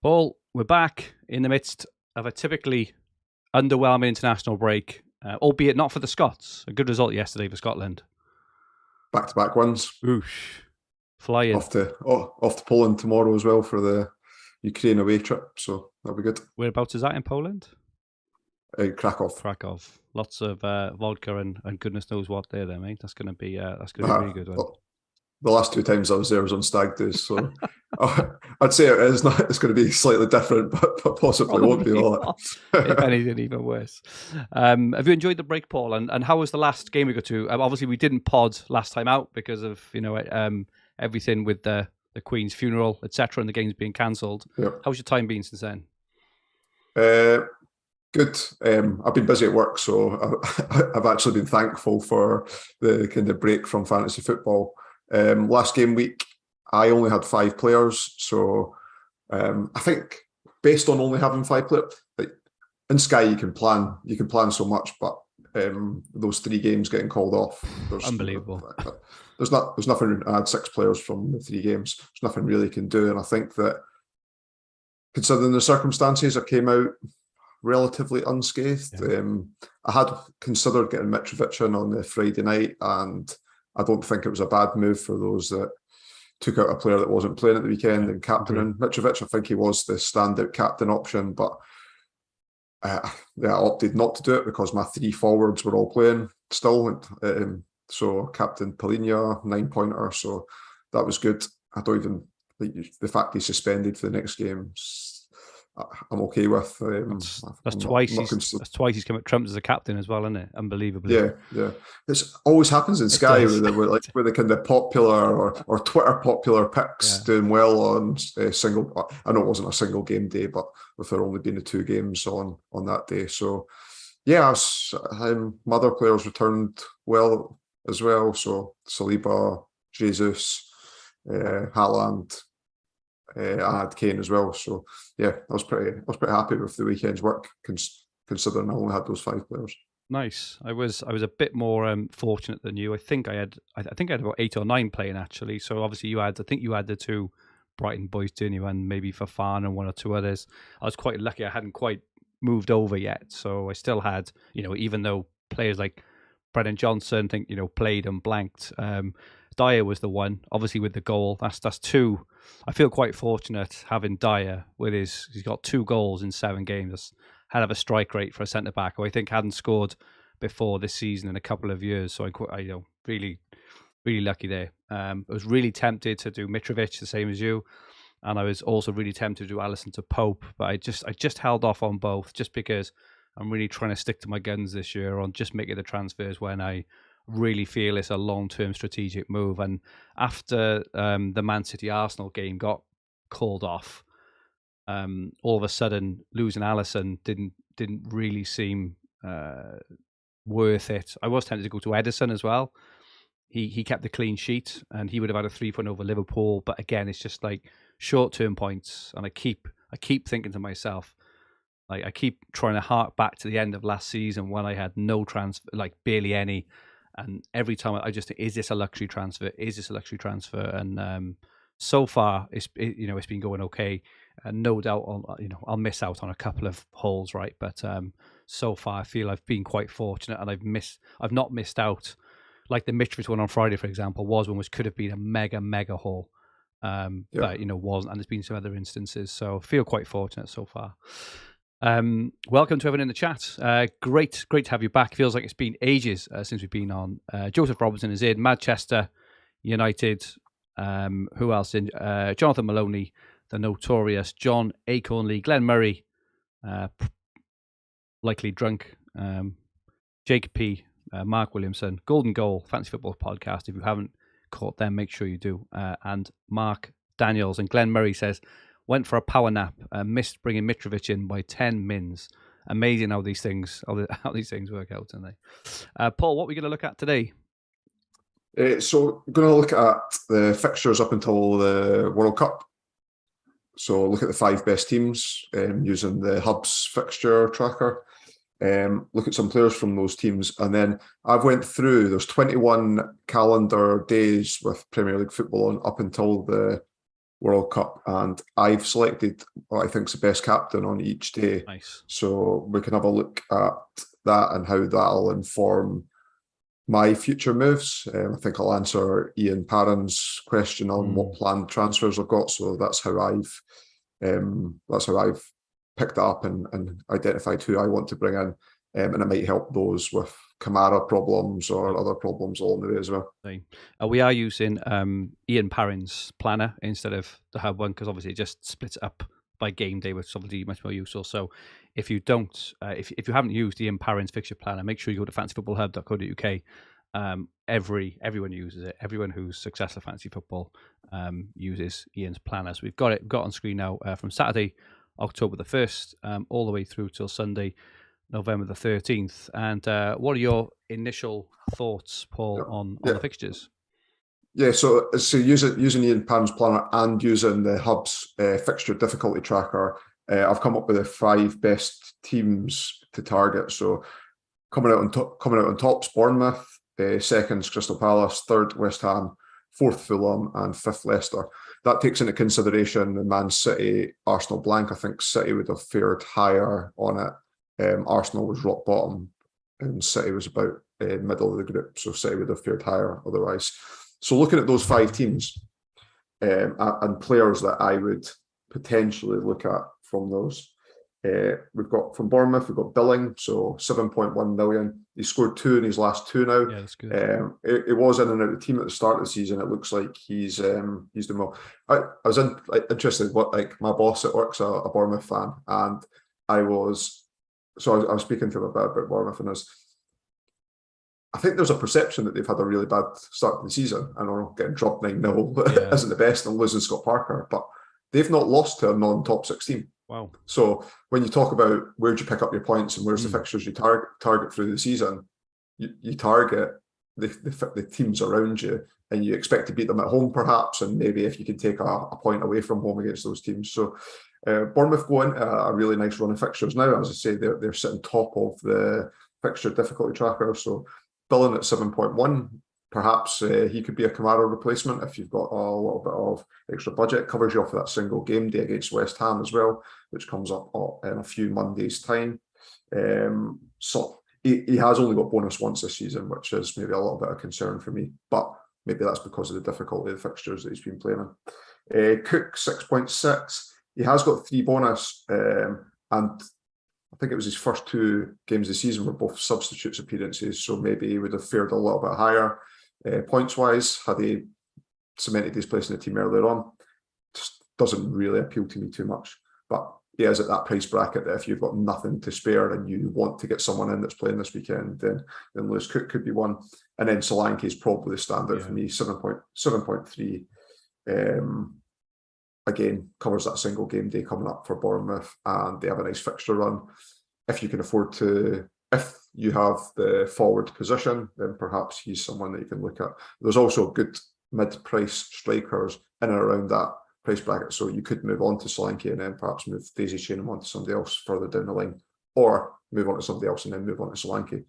Paul, we're back in the midst of a typically underwhelming international break, albeit not for the Scots. A good result yesterday for Scotland. Back-to-back wins. Oosh. Flying. Off to Poland tomorrow as well for the Ukraine away trip, so that'll be good. Whereabouts is that in Poland? Krakow. Lots of vodka and goodness knows what there, mate. That's going to be a really good one. The last two times I was there was on stag do's, so I'd say it's going to be slightly different, but possibly won't be all that. If anything, even worse. Have you enjoyed the break, Paul? And how was the last game we got to? Obviously, we didn't pod last time out because of everything with the Queen's funeral, etc., and the games being cancelled. Yep. How's your time been since then? Good. I've been busy at work, so I've actually been thankful for the kind of break from fantasy football. Last game week, I only had 5 players, so I think based on only having 5 players, like in Sky you can plan so much, but those 3 games getting called off, unbelievable. There's nothing. I had 6 players from the 3 games. There's nothing really you can do, and I think that considering the circumstances, I came out relatively unscathed. Yeah. I had considered getting Mitrovic in on the Friday night, and I don't think it was a bad move for those that took out a player that wasn't playing at the weekend and captaining Mitrovic. I think he was the standout captain option, but I opted not to do it because my 3 forwards were all playing still. So captain Palhinha, 9-pointer, so that was good. I don't even like the fact he's suspended for the next game. I'm okay with. That's twice he's come at Trump as a captain as well, isn't it? Unbelievably. Yeah. This always happens in Sky with the kind of popular or Twitter popular picks doing well on a single. I know it wasn't a single game day, but with there only being the 2 games on that day, so yeah, my other players returned well as well. So Saliba, Jesus, Haaland. I had Kane as well, so yeah, I was pretty happy with the weekend's work, considering I only had those 5 players. Nice. I was a bit more fortunate than you. I think I had about 8 or 9 playing actually. So obviously you had the 2 Brighton boys, didn't you? And maybe Fafana and 1 or 2 others. I was quite lucky. I hadn't quite moved over yet, so I still had, even though players like Brennan Johnson played and blanked. Dyer was the one, obviously with the goal. That's 2. I feel quite fortunate having Dyer with he's got 2 goals in 7 games. That's hell of a strike rate for a centre back who I think hadn't scored before this season in a couple of years. So I really, really lucky there. I was really tempted to do Mitrovic the same as you, and I was also really tempted to do Alisson to Pope, but I just held off on both just because I'm really trying to stick to my guns this year on just making the transfers when I really feel it's a long-term strategic move. And after the Man City Arsenal game got called off, all of a sudden losing Alisson didn't really seem worth it. I was tempted to go to Edison as well. He kept the clean sheet and he would have had a 3-point over Liverpool, but again it's just like short-term points, and I keep thinking to myself, like I keep trying to hark back to the end of last season when I had no transfer, like barely any. And every time I just think, is this a luxury transfer? Is this a luxury transfer? And so far, it's been going okay. And no doubt, I'll miss out on a couple of holes, right? But so far, I feel I've been quite fortunate, and I've not missed out. Like the Mitrovic one on Friday, for example, was one which could have been a mega hole, but wasn't. And there's been some other instances, so I feel quite fortunate so far. Welcome to everyone in the chat. Great to have you back. Feels like it's been ages since we've been on. Joseph Robinson is in. Manchester United. Who else in? Jonathan Maloney, the notorious John Acornley, Glenn Murray, likely drunk. Jacob P, Mark Williamson, Golden Goal, Fantasy Football Podcast. If you haven't caught them, make sure you do. And Mark Daniels and Glenn Murray says, went for a power nap, missed bringing Mitrovic in by 10 mins. Amazing how these things work out, don't they? Paul, what are we going to look at today? So we're going to look at the fixtures up until the World Cup. So look at the 5 best teams using the Hub's fixture tracker. Look at some players from those teams, and then I've went through. There's 21 calendar days with Premier League football on up until the World Cup, and I've selected what I think is the best captain on each day. Nice. So we can have a look at that and how that'll inform my future moves. I think I'll answer Ian Parron's question on what planned transfers I've got. So that's how I've picked up and identified who I want to bring in, and it might help those with Kamara problems or other problems along the way as well. We are using Ian Parron's planner instead of the Hub one, because obviously it just splits it up by game day, which is obviously much more useful. So if you don't, if you haven't used Ian Parron's fixture planner, make sure you go to fantasyfootballhub.co.uk. Everyone uses it. Everyone who's successful at fantasy football uses Ian's planner. So we've got on screen now from Saturday, October the 1st, all the way through till Sunday, November the 13th. And what are your initial thoughts, Paul, on the fixtures? Yeah, so using Ian Parron's planner and using the Hub's fixture difficulty tracker, I've come up with the 5 best teams to target. So coming out on top's Bournemouth, second's Crystal Palace, third West Ham, fourth Fulham, and fifth Leicester. That takes into consideration the Man City Arsenal blank. I think City would have fared higher on it. Arsenal was rock bottom, and City was about middle of the group, so City would have fared higher otherwise. So looking at those 5 teams and players that I would potentially look at from those, we've got from Bournemouth, we've got Billing, so 7.1 million. He scored 2 in his last 2 now. Yeah, that's good. It was in and out of the team at the start of the season. It looks like he's doing well. I was interested. My boss at work's a Bournemouth fan, and I was speaking to him about Bournemouth, and I think there's a perception that they've had a really bad start to the season. I know getting dropped 9-0 isn't the best, and losing Scott Parker, but they've not lost to a non-top 6 team. Wow. So when you talk about where do you pick up your points and where's the fixtures you target through the season, you target the teams around you, and you expect to beat them at home perhaps, and maybe if you can take a point away from home against those teams. So Bournemouth go into a really nice run of fixtures now. As I say, they're sitting top of the fixture difficulty tracker. So Billing at 7.1, perhaps he could be a Kamara replacement if you've got a little bit of extra budget. Covers you off for that single game day against West Ham as well, which comes up in a few Mondays' time. So he has only got bonus once this season, which is maybe a little bit of concern for me, but maybe that's because of the difficulty of the fixtures that he's been playing in. Cook 6.6. He has got 3 bonus, and I think it was his first 2 games of the season were both substitutes appearances, so maybe he would have fared a little bit higher points-wise had he cemented his place in the team earlier on. Just doesn't really appeal to me too much, but he is at that price bracket that if you've got nothing to spare and you want to get someone in that's playing this weekend, then Lewis Cook could be one. And then Solanke is probably the standout for me, 7.3. Again, covers that single game day coming up for Bournemouth, and they have a nice fixture run. If you can afford to, if you have the forward position, then perhaps he's someone that you can look at. There's also good mid-price strikers in and around that price bracket, so you could move on to Solanke and then perhaps move Daisy Chainham on to somebody else further down the line, or move on to somebody else and then move on to Solanke.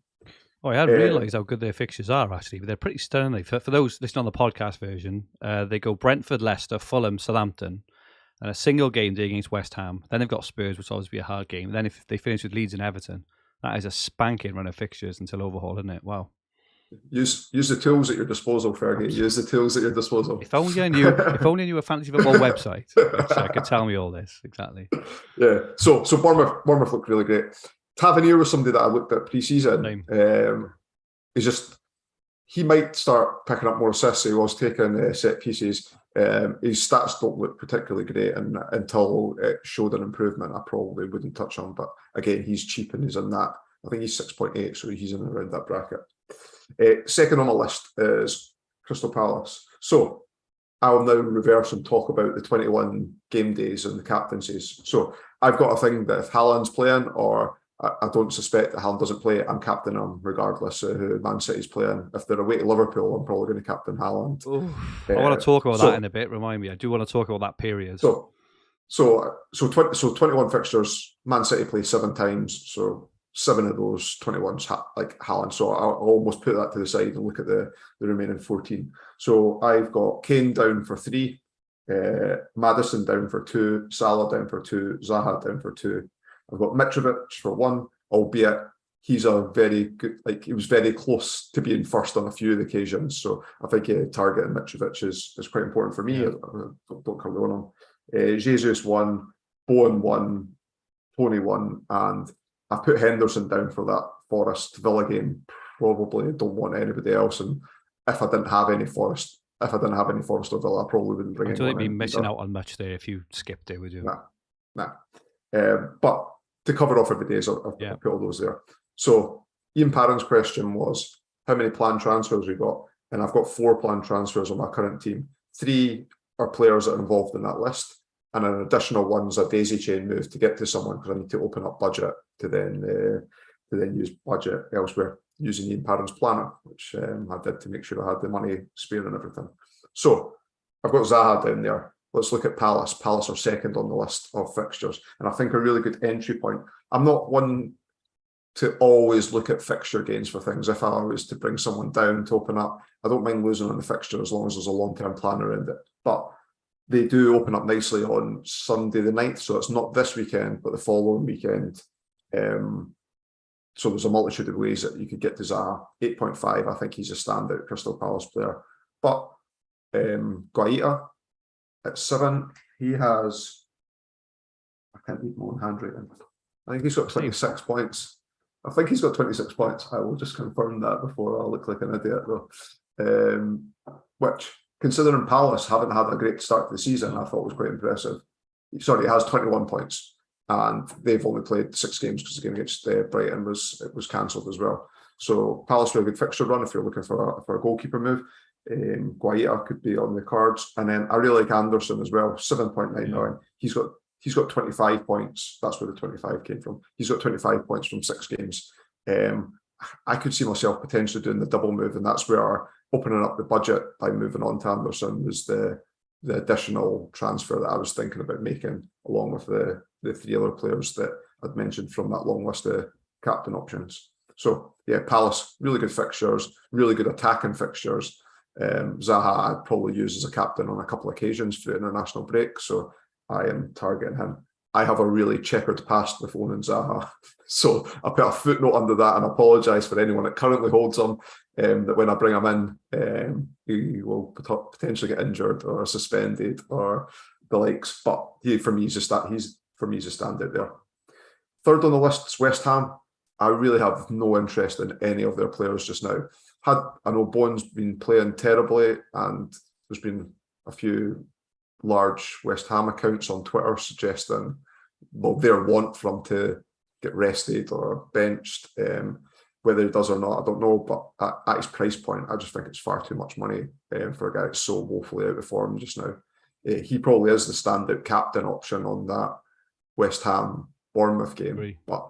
Oh, I hadn't realised how good their fixtures are, actually, but they're pretty stunningly. For those listening on the podcast version, they go Brentford, Leicester, Fulham, Southampton, and a single game day against West Ham. Then they've got Spurs, which will always be a hard game. And then if they finish with Leeds and Everton, that is a spanking run of fixtures until overhaul, isn't it? Wow. Use the tools at your disposal, Fergi. Use the tools at your disposal. If only I knew a fantasy football website, which could tell me all this. Exactly. Yeah. So Bournemouth looked really great. Tavernier was somebody that I looked at pre-season. He might start picking up more assists. He was taking set pieces. His stats don't look particularly great, and until it showed an improvement, I probably wouldn't touch on. But again, he's cheap and he's in that. I think he's 6.8, so he's in around that bracket. Second on the list is Crystal Palace. So I'll now reverse and talk about the 21 game days and the captaincies. So I've got a thing that if Haaland's playing, or I don't suspect that Haaland doesn't play, I'm captain him regardless of who Man City's playing. If they're away to Liverpool, I'm probably going to captain Haaland. I want to talk about that in a bit. Remind me. I do want to talk about that period. So 21 fixtures. Man City play 7 times. So 7 of those 21's like Haaland. So I'll almost put that to the side and look at the remaining 14. So I've got Kane down for 3. Maddison down for 2, Salah down for 2, Zaha down for 2. I've got Mitrovic for 1, albeit he's a very good, like he was very close to being first on a few of the occasions. So I think targeting Mitrovic is quite important for me. Yeah. I don't currently own him. Jesus 1, Bowen 1, Tony 1, and I put Henderson down for that Forest Villa game. Probably don't want anybody else. And if I didn't have any Forest or Villa, I probably wouldn't bring I anyone in. don't think you'd be missing either. out on much there if you skipped it, would you? Nah. But to cover off every day, so I'll put all those there. So Ian Parron's question was, how many planned transfers we got? And I've got 4 planned transfers on my current team. 3 are players that are involved in that list, and an additional one's a daisy chain move to get to someone because I need to open up budget to then use budget elsewhere using Ian Parron's planner, which I did to make sure I had the money spare and everything. So I've got Zaha down there. Let's look at Palace. Palace are second on the list of fixtures, and I think a really good entry point. I'm not one to always look at fixture gains for things. If I was to bring someone down to open up, I don't mind losing on the fixture as long as there's a long-term plan around it. But they do open up nicely on Sunday the 9th, so it's not this weekend, but the following weekend. So there's a multitude of ways that you could get to Zaha. 8.5, I think he's a standout Crystal Palace player. But Guaita at 7, he has, I can't read my own handwriting. I think he's got 26 points. I think he's got 26 points. I will just confirm that before I look like an idiot, though. Which, considering Palace haven't had a great start to the season, I thought was quite impressive. Sorry, he has 21 points, and they've only played 6 games because the game against Brighton was cancelled as well. So Palace for a good fixture run if you're looking for a goalkeeper move. Guaita could be on the cards, and then I really like Anderson as well. 7.99. He's got 25 points. That's where the 25 came from. He's got 25 points from 6 games. I could see myself potentially doing the double move, and that's where opening up the budget by moving on to Anderson was the additional transfer that I was thinking about making, along with the 3 other players that I'd mentioned from that long list of captain options. So yeah, Palace, really good fixtures, really good attacking fixtures. Zaha I'd probably use as a captain on a couple of occasions for international break, so I am targeting him. I have a really checkered past with owning Zaha, so I put a footnote under that and apologise for anyone that currently holds him, that when I bring him in, he will potentially get injured or suspended or the likes, but for me, he's a standout there. Third on the list is West Ham. I really have no interest in any of their players just now. I know Bowen's been playing terribly, and there's been a few large West Ham accounts on Twitter suggesting, well, their want for him to get rested or benched. Whether he does or not, I don't know, but at his price point, I just think it's far too much money for a guy that's so woefully out of form just now. He probably is the standout captain option on that West Ham Bournemouth game, but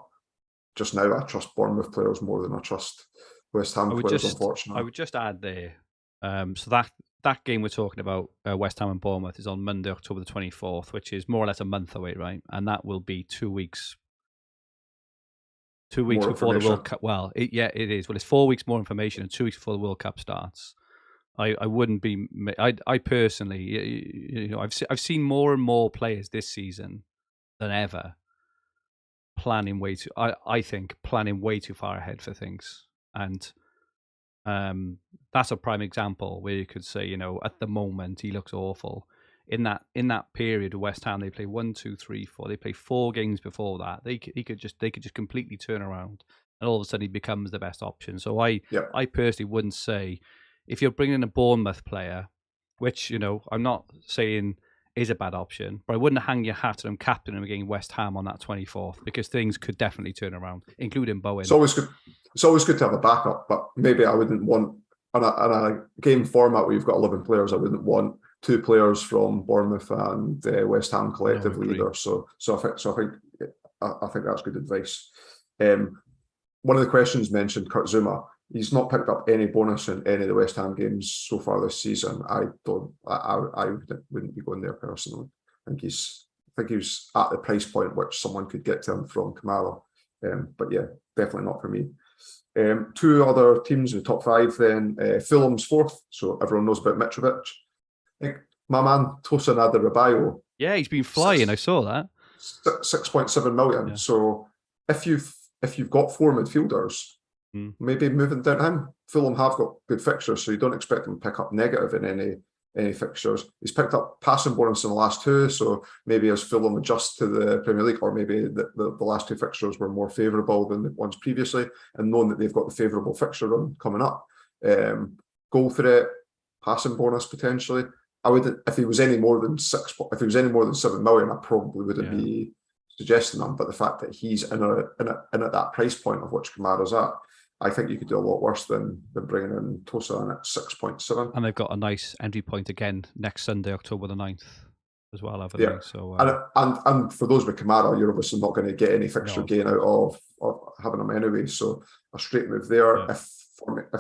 just now I trust Bournemouth players more than I trust West Ham players, unfortunately. I would just add there, so that game we're talking about, West Ham and Bournemouth, is on Monday, October the 24th, which is more or less a month away, right? And that will be 2 weeks. 2 weeks before the World Cup. Well, it is. Well, it's 4 weeks more information and 2 weeks before the World Cup starts. I wouldn't be. I personally, I've seen more and more players this season than ever planning way too. I think planning way too far ahead for things, and that's a prime example where you could say, at the moment he looks awful. In that period of West Ham, they play 1, 2, 3, 4. They play 4 games before that. They could just completely turn around, and all of a sudden he becomes the best option. So I personally wouldn't say, if you're bringing in a Bournemouth player, which I'm not saying is a bad option, but I wouldn't hang your hat on him captaining him against West Ham on that 24th, because things could definitely turn around, including Bowen. It's always good to have a backup, but maybe I wouldn't want on a game format where you've got 11 players. I wouldn't want 2 players from Bournemouth and West Ham collectively either. So I think that's good advice. One of the questions mentioned Kurt Zouma. He's not picked up any bonus in any of the West Ham games so far this season. I wouldn't be going there personally. I think he was at the price point which someone could get to him from Kamara. But yeah, definitely not for me. 2 other teams in the top 5 then. Fulham's 4th, so everyone knows about Mitrovic. I think my man Tosin Adarabioyo. Yeah, he's been flying. I saw that. 6.7 million. Yeah. So if you've got 4 midfielders, maybe moving down him. Fulham have got good fixtures, so you don't expect him to pick up negative in any fixtures. He's picked up passing bonus in the last 2, so maybe as Fulham adjust to the Premier League, or maybe the last 2 fixtures were more favourable than the ones previously, and knowing that they've got the favourable fixture run coming up. Goal threat, passing bonus potentially. I would, if he was any more than 7 million, I probably wouldn't be suggesting him. But the fact that he's in at that price point of which Kamara's at, I think you could do a lot worse than bringing in Tosin at 6.7. And they've got a nice entry point again next Sunday, October the 9th, as well, haven't they? So, and for those with Kamara, you're obviously not going to get any fixture gain out of having him anyway. So a straight move there, if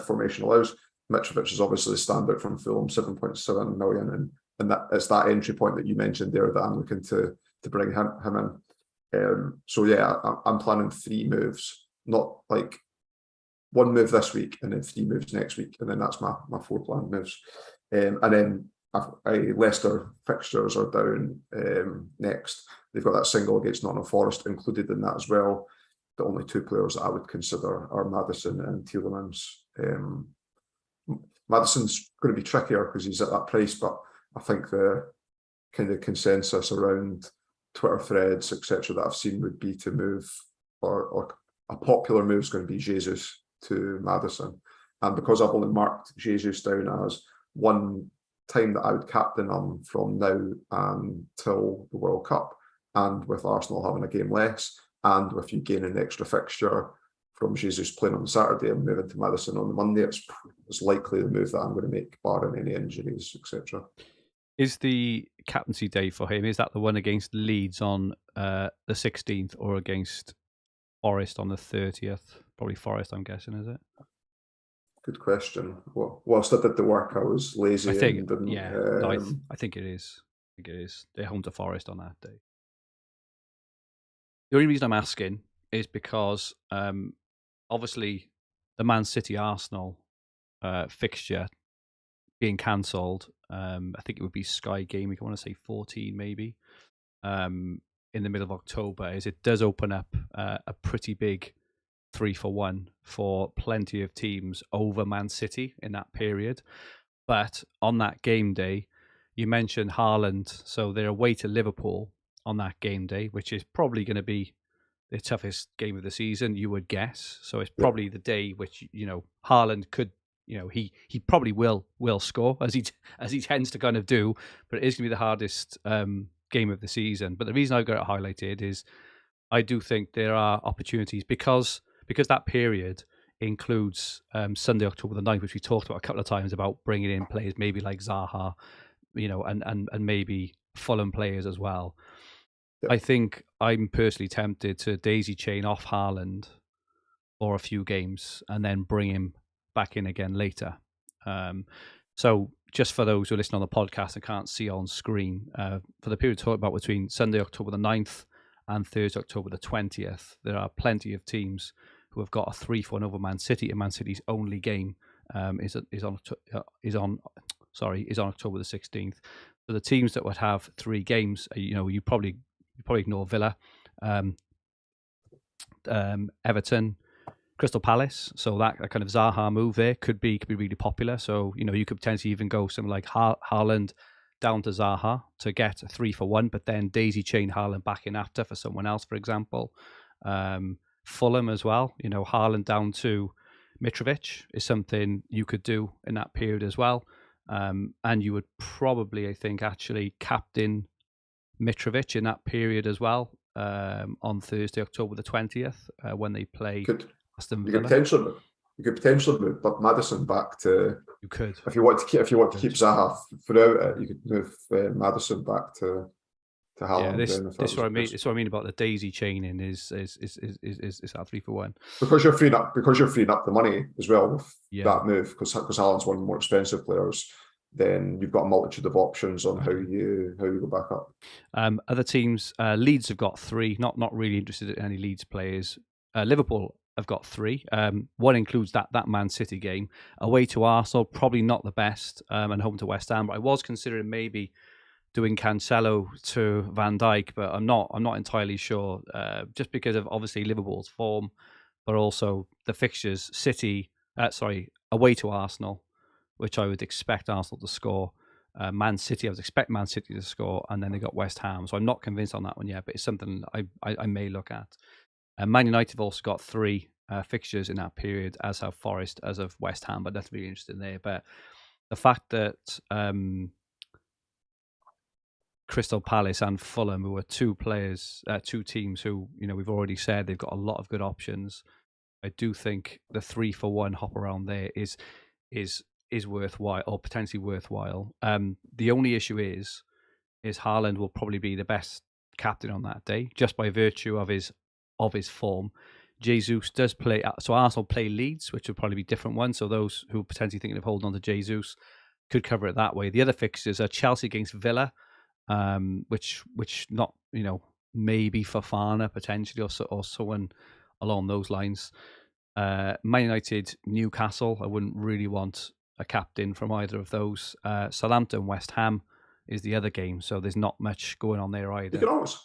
formation allows. Mitrovic is obviously a standout from Fulham, 7.7 million, and that it's that entry point that you mentioned there that I'm looking to bring him in. So yeah, I'm planning 3 moves, not like 1 move this week and then 3 moves next week, and then that's my 4 planned moves. And then Leicester fixtures are down next. They've got that single against Nottingham Forest included in that as well. The only 2 players that I would consider are Maddison and Tielemans. Maddison's going to be trickier because he's at that price, but I think the kind of consensus around Twitter threads, etc., that I've seen would be to move, or a popular move is going to be Jesus to Maddison. And because I've only marked Jesus down as one time that I would captain him from now until the World Cup, and with Arsenal having a game less, and with you gaining an extra fixture from Jesus playing on Saturday and moving to Maddison on the Monday, it's likely the move that I'm going to make, barring any injuries, etc. Is the captaincy day for him, is that the one against Leeds on the 16th or against Forest on the 30th? Probably Forest, I'm guessing, is it? Good question. Well, whilst I did the work, I was lazy. I think, and didn't, I think it is. I think it is. They're home to Forest on that day. The only reason I'm asking is because obviously the Man City Arsenal fixture being cancelled. I think it would be Sky Gameweek. I want to say 14 maybe. In the middle of October, is it does open up a pretty big 3-for-1 for plenty of teams over Man City in that period. But on that game day, you mentioned Haaland, so they're away to Liverpool on that game day, which is probably going to be the toughest game of the season, you would guess. So it's probably the day which, Haaland could, he probably will score as he tends to kind of do, but it is going to be the hardest game of the season. But the reason I've got it highlighted is I do think there are opportunities because that period includes Sunday, October the 9th, which we talked about a couple of times about bringing in players maybe like Zaha, and maybe Fulham players as well. I think I'm personally tempted to daisy chain off Haaland for a few games and then bring him back in again later. So just for those who listen on the podcast and can't see on screen, for the period talked about between Sunday, October the 9th and Thursday, October the 20th, there are plenty of teams who have got a 3-1 over Man City, and Man City's only game is on October the 16th. So the teams that would have 3 games, you probably ignore Villa, Everton, Crystal Palace. So that kind of Zaha move there could be really popular. So you could potentially even go something like Haaland down to Zaha to get a 3-for-1, but then daisy chain Haaland back in after for someone else, for example. Fulham as well. Haaland down to Mitrovic is something you could do in that period as well. And you would probably, I think, actually captain Mitrovic in that period as well on Thursday, October the 20th, when they play Aston Villa. You could potentially move but Maddison back to. You could, if you want to keep Zaha throughout it, you could move Maddison back to Haaland. Yeah, this is what I mean. It's what I mean about the daisy chaining is that 3-for-1 because you're freeing up the money as well with that move because Haaland's one of the more expensive players. Then you've got a multitude of options on how you go back up. Other teams, Leeds have got 3. Not really interested in any Leeds players. Liverpool have got 3. One includes that Man City game. Away to Arsenal, probably not the best, and home to West Ham. But I was considering maybe doing Cancelo to Van Dijk, but I'm not entirely sure, just because of obviously Liverpool's form, but also the fixtures. Away to Arsenal, which I would expect Arsenal to score. Man City, I would expect Man City to score, and then they got West Ham. So I'm not convinced on that one yet, but it's something I may look at. Man United have also got 3 fixtures in that period, as have Forest, as of West Ham, but that's really interesting there. But the fact that Crystal Palace and Fulham, who are 2 teams who, we've already said they've got a lot of good options. I do think the 3-for-1 hop around there is worthwhile, or potentially worthwhile. The only issue is Haaland will probably be the best captain on that day, just by virtue of his form. Jesus does play, so Arsenal play Leeds, which would probably be a different one. So those who are potentially thinking of holding on to Jesus could cover it that way. The other fixtures are Chelsea against Villa, which not, maybe Fofana potentially, or someone along those lines. Man United, Newcastle, I wouldn't really want a captain from either of those. Southampton, West Ham is the other game, so there's not much going on there either. You can always,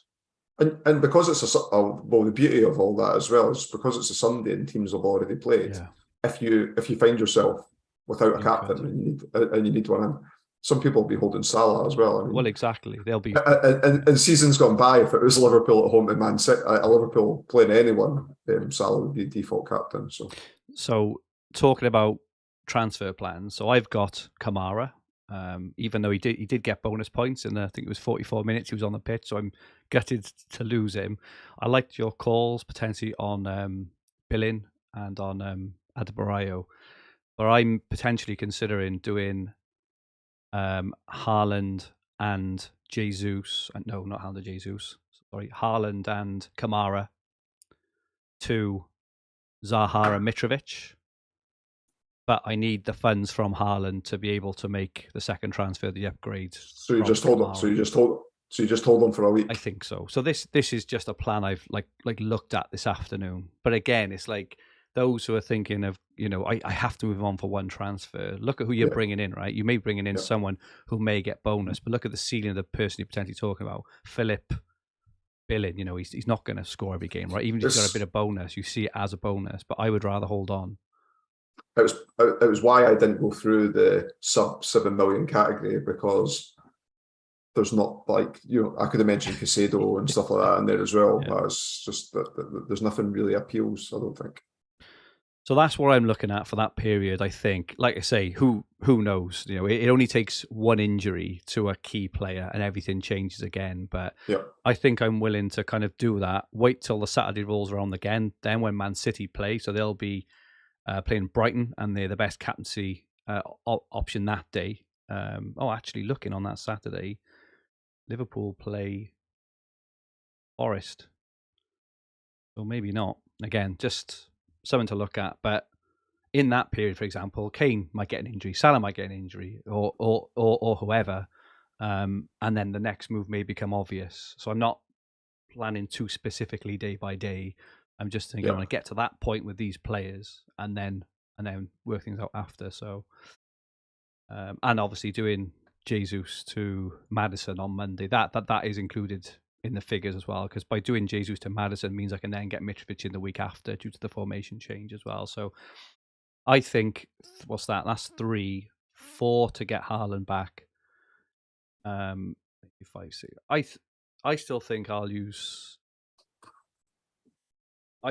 and because it's the beauty of all that as well is because it's a Sunday and teams have already played. Yeah. If you find yourself without a captain and you need one in, some people will be holding Salah as well. I mean, well, exactly. They'll be. And seasons gone by, if it was Liverpool at home to Man City, Liverpool playing anyone, Salah would be default captain. So talking about transfer plans, so I've got Kamara. Even though he did get bonus points, and I think it was 44 minutes he was on the pitch, so I'm gutted to lose him. I liked your calls potentially on Billing and on Adebayo, but I'm potentially considering doing Haaland and Jesus. No, not Haaland and Jesus. Sorry, Haaland and Kamara to Zaha and Mitrovic. But I need the funds from Haaland to be able to make the second transfer, the upgrade. So you just hold on. So you just hold on for a week. I think so. So this is just a plan I've like looked at this afternoon. But again, it's like those who are thinking of, I have to move on for one transfer. Look at who you're bringing in, right? You may be bringing in someone who may get bonus, but look at the ceiling of the person you're potentially talking about. Philip Billing, he's not going to score every game, right? Even if he's got a bit of bonus, you see it as a bonus. But I would rather hold on. It was why I didn't go through the sub 7 million category, because there's not I could have mentioned Casado and stuff like that in there as well. Yeah. But it's just that there's nothing really appeals, I don't think. So that's what I'm looking at for that period. I think, like I say, who knows? It only takes one injury to a key player and everything changes again. But I think I'm willing to kind of do that. Wait till the Saturday rolls around again. Then when Man City play, so they'll be playing Brighton, and they're the best captaincy option that day. Actually, looking on that Saturday, Liverpool play Forest. So maybe not. Again, just something to look at. But in that period, for example, Kane might get an injury, Salah might get an injury, or whoever. And then the next move may become obvious. So I'm not planning too specifically day by day. I'm just thinking I'm going to get to that point with these players and then work things out after. So, and obviously doing Jesus to Maddison on Monday, that is included in the figures as well, because by doing Jesus to Maddison means I can then get Mitrovic in the week after due to the formation change as well. So I think, what's that? That's 3, 4 to get Haaland back. If I see, I still think I'll use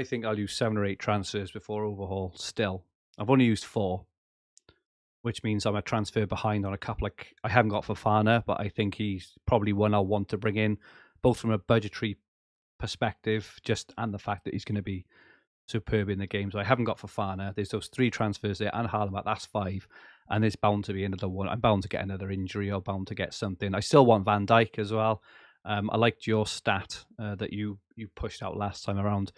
7 or 8 transfers before overhaul still. I've only used 4, which means I'm a transfer behind on a couple. I haven't got Fofana, but I think he's probably one I'll want to bring in, both from a budgetary perspective, and the fact that he's going to be superb in the game. So I haven't got Fofana. There's those 3 transfers there, and Haaland, that's 5. And there's bound to be another one. I'm bound to get another injury or bound to get something. I still want Van Dijk as well. I liked your stat that you pushed out last time around.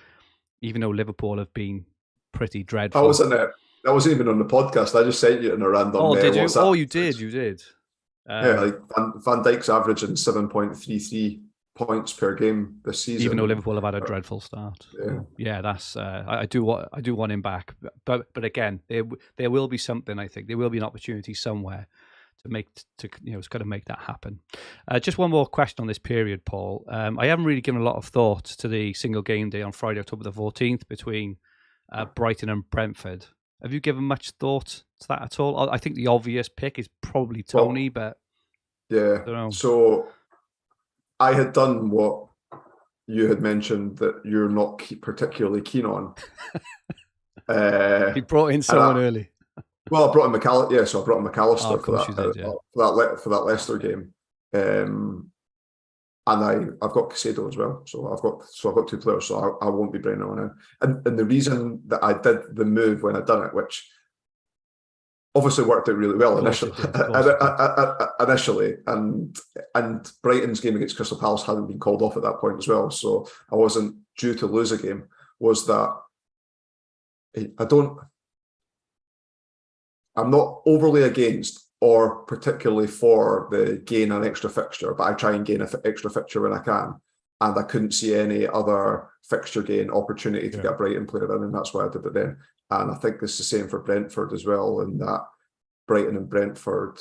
Even though Liverpool have been pretty dreadful. That wasn't even on the podcast. I just sent you in a random. Oh, did you? WhatsApp. Oh, you did. Like Van Dijk's averaging 7.33 points per game this season. Even though Liverpool have had a dreadful start. Yeah, that's I do want him back, but again, there will be something. I think there will be an opportunity somewhere it's got to make that happen. Just one more question on this period, Paul. I haven't really given a lot of thought to the single game day on Friday, October the 14th between Brighton and Brentford. Have you given much thought to that at all? I think the obvious pick is probably Tony, but yeah. So I had done what you had mentioned that you're not particularly keen on. He brought in someone early. Well, I brought in McAllister. Yeah, so I brought in McAllister for that Leicester game, and I've got Caicedo as well. So I've got two players. So I won't be bringing on in. And the reason that I did the move when I done it, which obviously worked out really well initially, and Brighton's game against Crystal Palace hadn't been called off at that point as well. So I wasn't due to lose a game. Was that I'm not overly against or particularly for the gain an extra fixture, but I try and gain an extra fixture when I can. And I couldn't see any other fixture gain opportunity to get a Brighton player in, and that's why I did it then. And I think it's the same for Brentford as well, in that Brighton and Brentford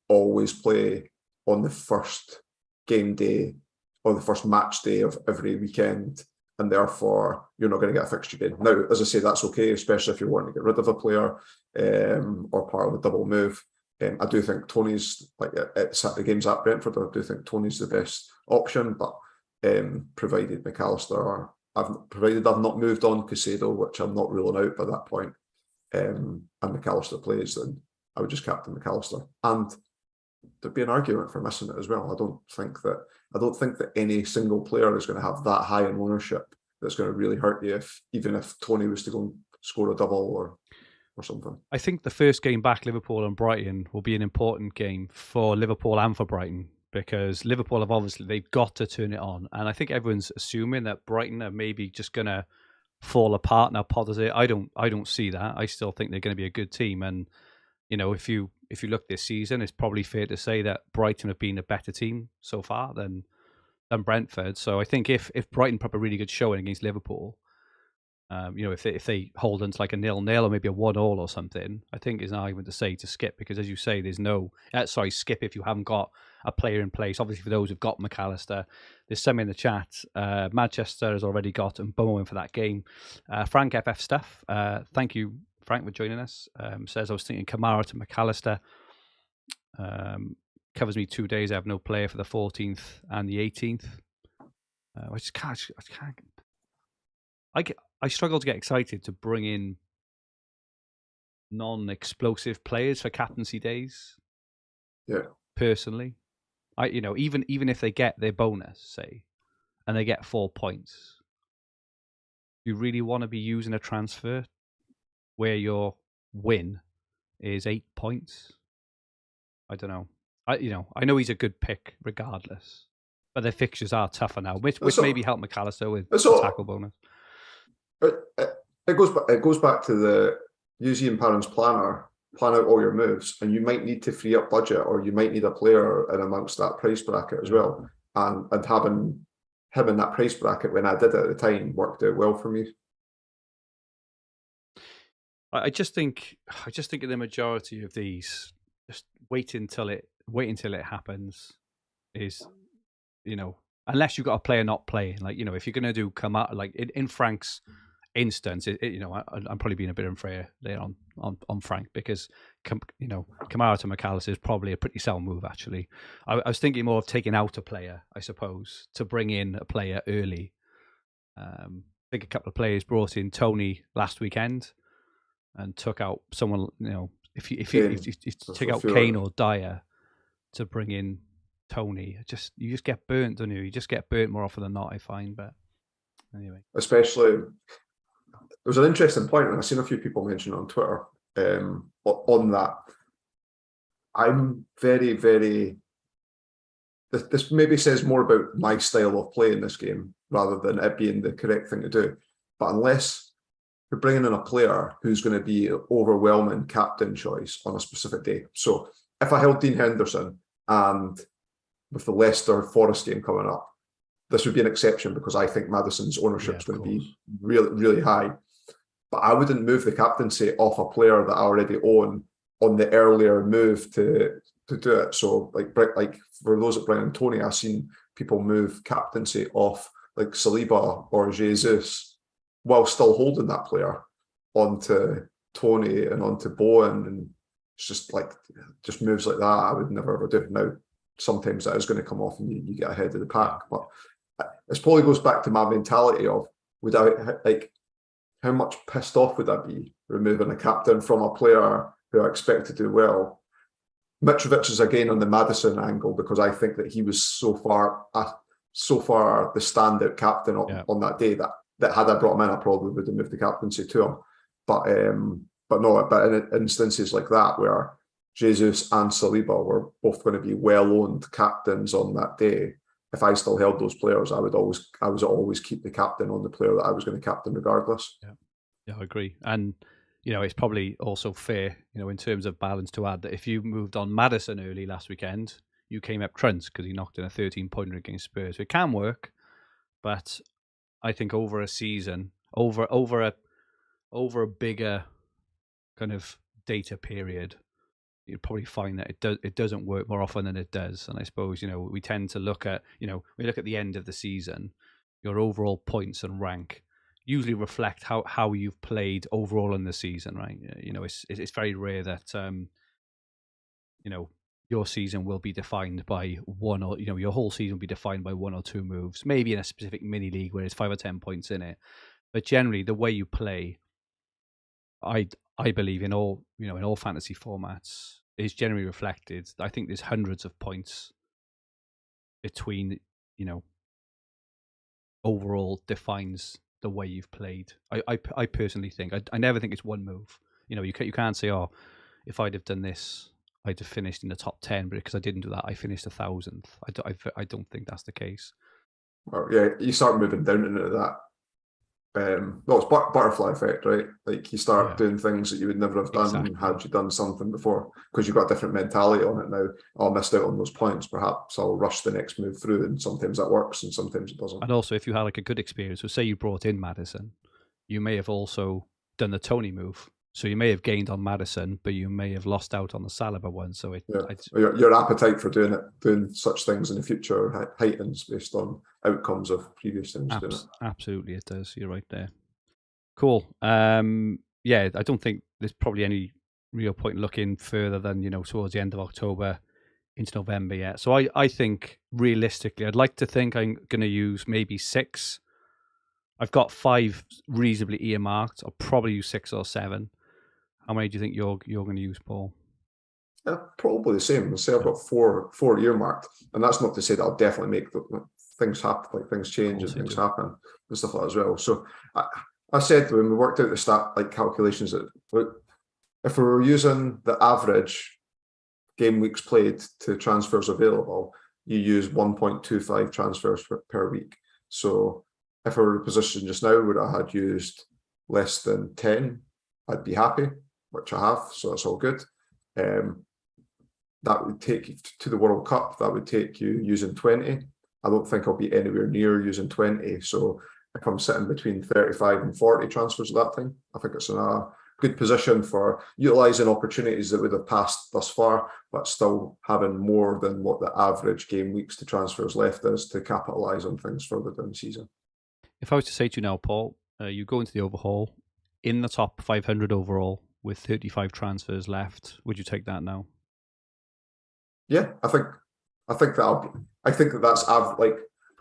always play on the first game day or the first match day of every weekend. And therefore, you're not going to get a fixture gain. Now, as I say, that's okay, especially if you're wanting to get rid of a player or part of a double move. I do think Tony's, like at the games at Brentford, I do think Tony's the best option, but provided McAllister, I've not moved on Caicedo, which I'm not ruling out by that point, and McAllister plays, then I would just captain McAllister. And there'd be an argument for missing it as well. I don't think that any single player is going to have that high in ownership that's going to really hurt you even if Tony was to go and score a double or something. I think the first game back, Liverpool and Brighton, will be an important game for Liverpool and for Brighton, because Liverpool they've got to turn it on. And I think everyone's assuming that Brighton are maybe just going to fall apart. Now, Potter's it. I don't see that. I still think they're going to be a good team. And, if you look this season, it's probably fair to say that Brighton have been a better team so far than Brentford. So I think if Brighton put up a really good showing against Liverpool, if they hold on to like a 0-0 or maybe a 1-1 or something, I think is an argument to say to skip, because as you say, there's skip if you haven't got a player in place. Obviously, for those who've got McAllister, there's some in the chat. Manchester has already got Mbomo in for that game. Frank FF Stuff, thank you, Frank, for joining us. Says, I was thinking Kamara to McAllister. Covers me 2 days. I have no player for the 14th and the 18th. I struggle to get excited to bring in non-explosive players for captaincy days. Yeah. Personally, even if they get their bonus, say, and they get 4 points, you really want to be using a transfer where your win is 8 points? I don't know. I know he's a good pick regardless, but their fixtures are tougher now, which maybe help McAllister with the tackle bonus. It goes back to the use Ian Parent's planner, plan out all your moves, and you might need to free up budget, or you might need a player in amongst that price bracket as well. And having him in that price bracket when I did it at the time worked out well for me. I just think in the majority of these, just wait until it happens. Is unless you've got a player not playing, like if you're going to do come out like in Frank's instance, I'm probably being a bit unfair there on Frank, because Kamara to McAllister is probably a pretty sound move actually. I was thinking more of taking out a player, I suppose, to bring in a player early. I think a couple of players brought in Tony last weekend and took out someone. If you take out Kane or Dyer to bring in Tony, you just get burnt, don't you? You just get burnt more often than not, I find. But anyway, especially there was an interesting point, and I've seen a few people mention on Twitter on that. I'm very, very. This maybe says more about my style of play in this game rather than it being the correct thing to do. But unless you're bringing in a player who's going to be overwhelming captain choice on a specific day. So if I held Dean Henderson and with the Leicester Forest game coming up, this would be an exception because I think Maddison's ownership is going to be really, really high. But I wouldn't move the captaincy off a player that I already own on the earlier move to do it. So like for those that bring in Tony, I've seen people move captaincy off like Saliba or Jesus while still holding that player onto Tony and onto Bowen, and it's just moves like that I would never ever do. Now sometimes that is going to come off and you get ahead of the pack, but it probably goes back to my mentality of would I like how much pissed off would I be removing a captain from a player who I expect to do well. Mitrovic is again on the Maddison angle because I think that he was so far the standout captain on that day that had I brought him in, I probably would have moved the captaincy to him. But in instances like that where Jesus and Saliba were both going to be well-owned captains on that day, if I still held those players, I would always keep the captain on the player that I was going to captain regardless. Yeah, I agree. And it's probably also fair, in terms of balance to add that if you moved on Maddison early last weekend, you came up trumps because he knocked in a 13-pointer against Spurs. So it can work, but I think over a season, over a bigger kind of data period, you'd probably find that it doesn't work more often than it does. And I suppose, we tend to look at, we look at the end of the season, your overall points and rank usually reflect how you've played overall in the season, right? It's very rare that, your season will be defined by one or, your whole season will be defined by one or two moves, maybe in a specific mini league where there's 5 or 10 points in it. But generally the way you play, I believe in all fantasy formats is generally reflected. I think there's hundreds of points between, overall defines the way you've played. I personally think I never think it's one move. You can't say, oh, if I'd have done this, I'd have finished in the top 10, but because I didn't do that, I finished 1,000th. I don't think that's the case. Well, yeah, you start moving down into that. It's butterfly effect, right? Like you start doing things that you would never have done had you done something before, because you've got a different mentality on it now. I missed out on those points, perhaps I'll rush the next move through, and sometimes that works and sometimes it doesn't. And also, if you had like a good experience, so say you brought in Maddison, you may have also done the Tony move. So you may have gained on Maddison, but you may have lost out on the Saliba one. So your appetite for doing such things in the future heightens based on outcomes of previous things. Absolutely, it does. You're right there. Cool. I don't think there's probably any real point in looking further than towards the end of October into November yet. So I think realistically, I'd like to think I'm going to use maybe 6. I've got 5 reasonably earmarked. I'll probably use 6 or 7. How many do you think you're going to use, Paul? Yeah, probably the same. I'll say I've got 4 earmarked, and that's not to say that I'll definitely make things happen, like things change and things happen and stuff like that as well. So I said when we worked out the stat calculations that if we were using the average game weeks played to transfers available, you use 1.25 transfers per week. So if I were in a position just now where I had used less than 10, I'd be happy, which I have, so that's all good. That would take you to the World Cup. That would take you using 20. I don't think I'll be anywhere near using 20. So if I'm sitting between 35 and 40 transfers at that time, I think it's in a good position for utilising opportunities that would have passed thus far, but still having more than what the average game weeks to transfers left is to capitalise on things further down the season. If I was to say to you now, Paul, you go into the overhaul in the top 500 overall with 35 transfers left, would you take that now? Yeah, I think that's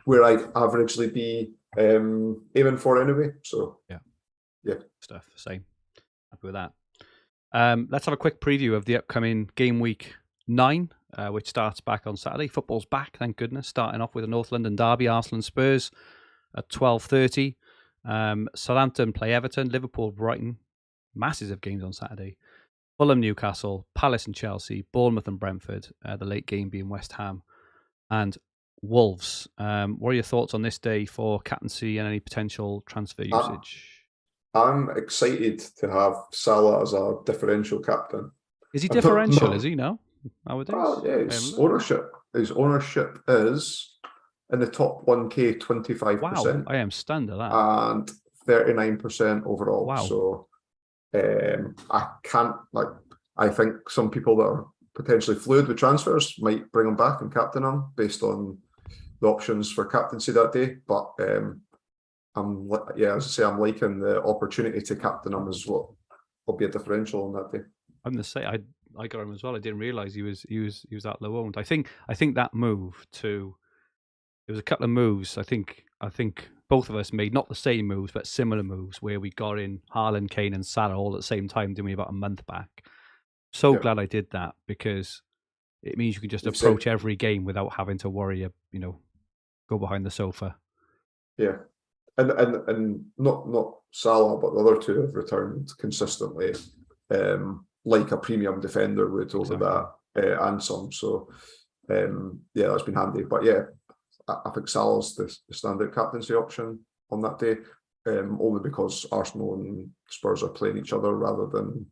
where I'd averagely be aiming for anyway. So yeah, stuff same. Happy with that. Let's have a quick preview of the upcoming game week 9, which starts back on Saturday. Football's back, thank goodness. Starting off with a North London derby, Arsenal and Spurs at 12:30. Southampton play Everton, Liverpool, Brighton. Masses of games on Saturday. Fulham, Newcastle, Palace and Chelsea, Bournemouth and Brentford, the late game being West Ham, and Wolves. What are your thoughts on this day for captaincy and any potential transfer usage? I'm excited to have Salah as a differential captain. Is he differential? Is he? No? Nowadays? Oh, yeah, his ownership is in the top 1K, 25%. Wow, I am stunned at that. And 39% overall. Wow. So I can't, I think some people that are potentially fluid with transfers might bring him back and captain him based on the options for captaincy that day. But as I say, I'm liking the opportunity to captain him as what will be a differential on that day. I'm going to say I got him as well. I didn't realise he was that low owned. I think that move to, there was a couple of moves. I think both of us made not the same moves but similar moves where we got in Haaland, Kane, and Salah all at the same time, didn't we? About a month back. So glad I did that, because it means you can just approach every game without having to worry, go behind the sofa. Yeah, and not Salah, but the other two have returned consistently, like a premium defender would over that, and some. So that's been handy. But yeah, I think Salah's the standard captaincy option on that day, only because Arsenal and Spurs are playing each other rather than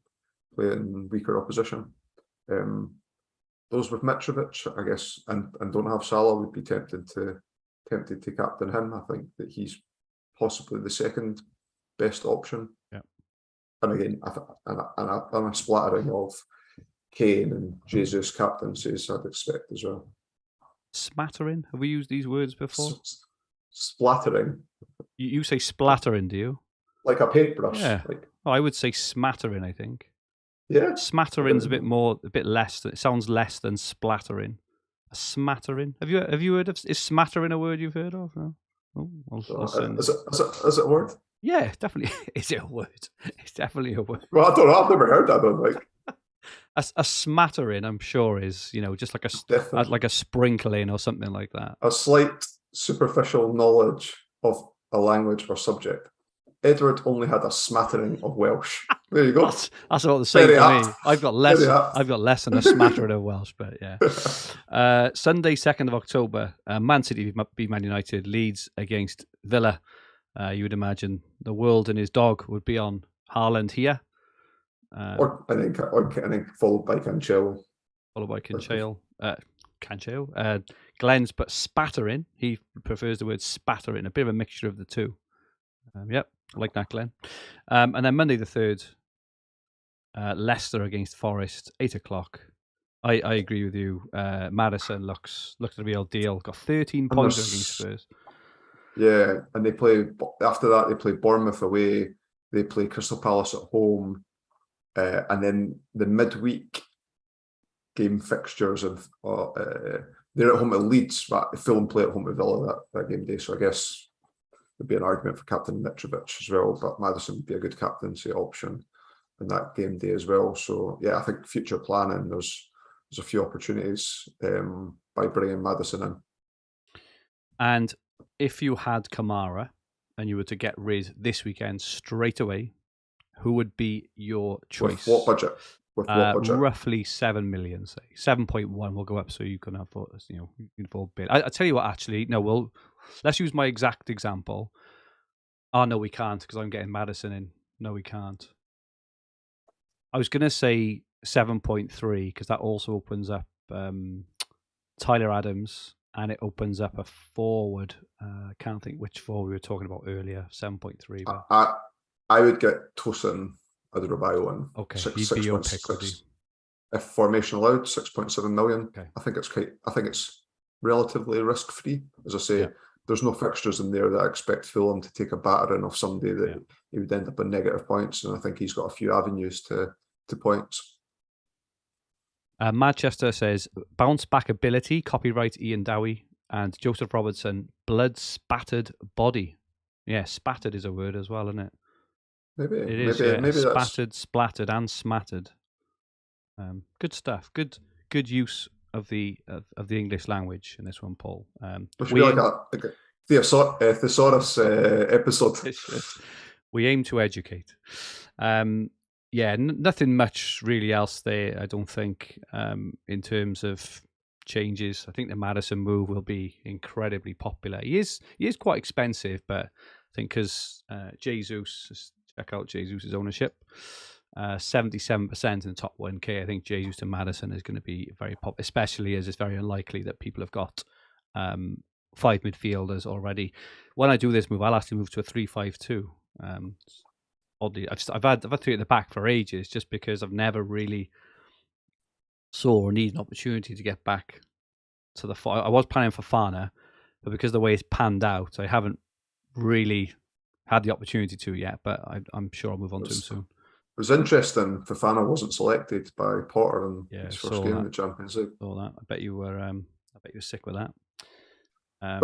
playing weaker opposition. Those with Mitrovic, I guess, and don't have Salah would be tempted to captain him. I think that he's possibly the second best option. Yeah. And again, a splattering of Kane and Jesus captaincies I'd expect as well. Smattering? Have we used these words before? Splattering. You say splattering, do you? Like a paintbrush. Yeah. I would say smattering, I think. Yeah. Smattering's a bit less. It sounds less than splattering. A smattering. Have you heard of? Is smattering a word you've heard of? No? Is it a word? Yeah, definitely. Is it a word? It's definitely a word. Well, I don't know. I've never heard that. I don't think. A smattering, I'm sure, is just like a sprinkling or something like that. A slight superficial knowledge of a language or subject. Edward only had a smattering of Welsh. There you go. That's what the same to me. I've got less than a smattering of Welsh, but yeah. Sunday, 2nd of October, Man City beat Man United, Leeds against Villa. You would imagine the world and his dog would be on Haaland here. I think followed by Cancelo. Cancelo. Glenn's put spattering. He prefers the word spattering, a bit of a mixture of the two. Yep, I like that, Glenn. And then Monday the 3rd, Leicester against Forest, 8:00. I agree with you. Maddison looks the real deal. Got 13 points against Spurs. Yeah, and they play after that. They play Bournemouth away. They play Crystal Palace at home, and then the midweek game fixtures of they're at home at Leeds, but Fulham play at home at Villa that game day. So I guess there'd be an argument for Captain Mitrovic as well, but Maddison would be a good captaincy option in that game day as well. So yeah, I think future planning, there's a few opportunities by bringing Maddison in. And if you had Kamara and you were to get rid this weekend straight away, who would be your choice? With what budget? Roughly 7 million, say 7.1 will go up, so you can afford, you can afford bid. I tell you what, actually, no, let's use my exact example. Oh no, we can't because I'm getting Maddison in. No, we can't. I was going to say 7.3 because that also opens up Tyler Adams and it opens up a forward. I can't think which forward we were talking about earlier. 7.3. But... I would get Tosin Adebayo in. Okay, he'd be your pick, would he? If formation allowed, 6.7 million. Okay. I think it's relatively risk free. As I say, there's no fixtures in there that I expect Fulham to take a battering of somebody that he would end up in negative points, and I think he's got a few avenues to points. Manchester says bounce back ability, copyright Ian Dowie, and Joseph Robertson, blood spattered body. Yeah, spattered is a word as well, isn't it? Maybe it is. Maybe spattered, splattered, and smattered. Good stuff. Good use of the English language in this one, Paul. It should be like a thesaurus episode. We aim to educate. Nothing much really else there, I don't think, in terms of changes. I think the Maddison move will be incredibly popular. He is quite expensive, but I think because Jesus, check out Jesus' ownership, 77% in the top 1K. I think Jesus and Maddison is going to be very popular, especially as it's very unlikely that people have got 5 midfielders already. When I do this move, I'll actually move to a 3-5-2. Oddly, I've had 3 at the back for ages, just because I've never really saw or need an opportunity to get back to the 5. I was planning for Fana, but because of the way it's panned out, I haven't really had the opportunity to yet. But I'm sure I'll move on to him soon. It was interesting Fofana wasn't selected by Potter in his first game in the Champions League. Saw that. I bet you were sick with that. It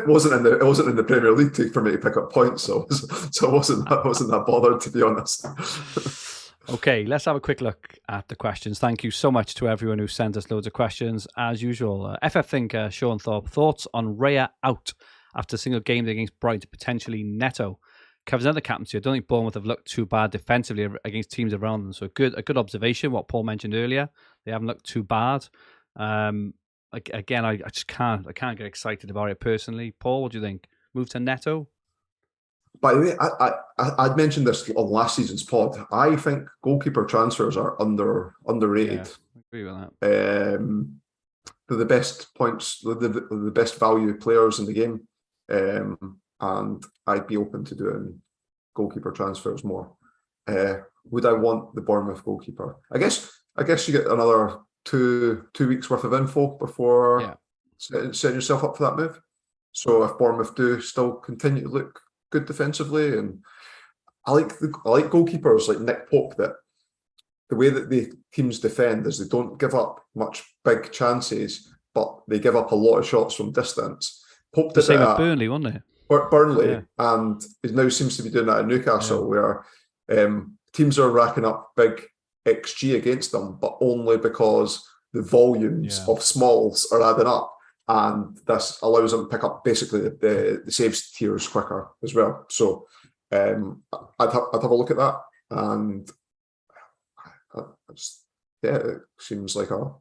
wasn't in the Premier League for me to pick up points, so I wasn't that bothered, to be honest. Okay, let's have a quick look at the questions. Thank you so much to everyone who sent us loads of questions. As usual, FF Thinker, Sean Thorpe, thoughts on Raya out after a single game against Brighton, potentially Neto. Covers another captaincy. I don't think Bournemouth have looked too bad defensively against teams around them. So a good observation, what Paul mentioned earlier. They haven't looked too bad. Again, I just can't get excited about it personally. Paul, what do you think? Move to Neto? By the way, I'd mentioned this on last season's pod. I think goalkeeper transfers are underrated. Yeah, I agree with that. They're the best points, the best value players in the game, and I'd be open to doing goalkeeper transfers more. Would I want the Bournemouth goalkeeper? I guess you get another two weeks worth of info before setting yourself up for that move. So if Bournemouth do still continue to look good defensively, and I like goalkeepers like Nick Pope, that the way that the teams defend is they don't give up much big chances, but they give up a lot of shots from distance. Pope did the same with Burnley, wasn't it? Burnley, and it now seems to be doing that in Newcastle, where teams are racking up big XG against them, but only because the volumes of smalls are adding up. And this allows them to pick up basically the saves tiers quicker as well. So I'd have a look at that, and it seems like an